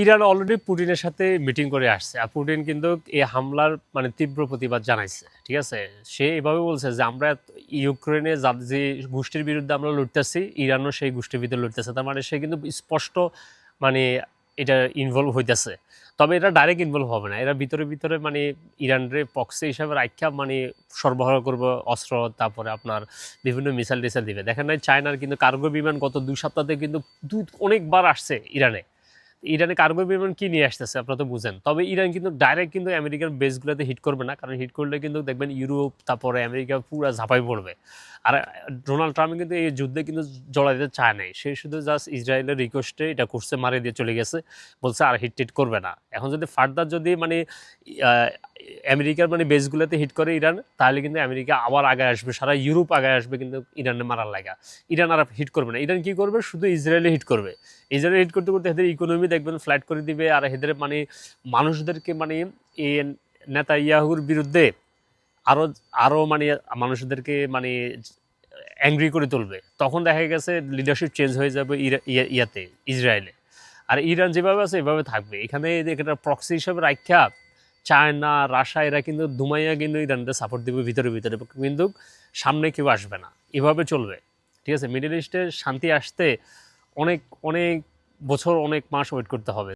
Iran already পুতিনের সাথে meeting করে আসছে, আর পুতিন কিন্তু এই হামলার মানে তীব্র প্রতিবাদ জানাইছে। ঠিক আছে, সে এভাবে বলছে যে আমরা ইউক্রেনে যে গোষ্ঠীর বিরুদ্ধে আমরা লড়তেছি, ইরানও সেই গোষ্ঠীর বিরুদ্ধে লড়তেছে। তার মানে সে কিন্তু স্পষ্ট মানে এটা ইনভলভ হইতেছে। তবে এটা ডাইরেক্ট ইনভলভ হবে না, এরা ভিতরে ভিতরে মানে ইরানের প্রক্সি হিসাবে রাখা মানে সরবরাহ করবে অস্ত্র, তারপরে আপনার বিভিন্ন মিসাইল টিসাইল দিবে। দেখেন নাই চায়নার কিন্তু কার্গো বিমান গত 2 সপ্তাহে কিন্তু অনেকবার আসছে ইরানে। ইরানে কার্গো বিমান কি নিয়ে আসতেছে আপনারা তো বুঝেন। তবে ইরান কিন্তু ডাইরেক্ট কিন্তু আমেরিকার বেসগুলোতে হিট করবে না, কারণ হিট করলে কিন্তু দেখবেন ইউরোপ তারপরে আমেরিকা পুরো ঝাঁপাই পড়বে। আর ডোনাল্ড ট্রাম্প কিন্তু এই যুদ্ধে কিন্তু জড়াইতে চায় নাই, সে শুধু জাস্ট ইসরায়েলের রিকোয়েস্টে এটা করছে, মারিয়ে দিয়ে চলে গেছে, বলছে আর হিট টিট করবে না। এখন যদি ফার্দার যদি মানে আহ, আমেরিকার মানে বেসগুলোতে হিট করে ইরান, তাহলে কিন্তু আমেরিকা আবার আগে আসবে, সারা ইউরোপ আগে আসবে কিন্তু ইরানে মারার লাগা। ইরান আর হিট করবে না, ইরান কি করবে শুধু ইসরায়েলে হিট করবে। ইসরায়েল হিট করতে করতে এদের ইকোনমি দেখবেন ফ্ল্যাট করে দিবে, আর এদের মানে মানুষদেরকে মানে এই নেতানিয়াহুর বিরুদ্ধে আরো আরো মানে মানুষদেরকে মানে অ্যাংরি করে তুলবে। তখন দেখা গেছে লিডারশিপ চেঞ্জ হয়ে যাবে ইয়াতে ইসরায়েলে। আর ইরান যেভাবে আছে এভাবে থাকবে, এখানে একটা প্রক্সি হিসাবে রাখা চায়না রাশিয়া এরা কিন্তু দুমাইয়া কিন্তু ইরানদের সাপোর্ট দিবে ভিতরে ভিতরে, কিন্তু সামনে কেউ আসবে না, এভাবে চলবে। ঠিক আছে, মিডল ইস্টে শান্তি আসতে অনেক অনেক বছর অনেক মাস ওয়েট করতে হবে।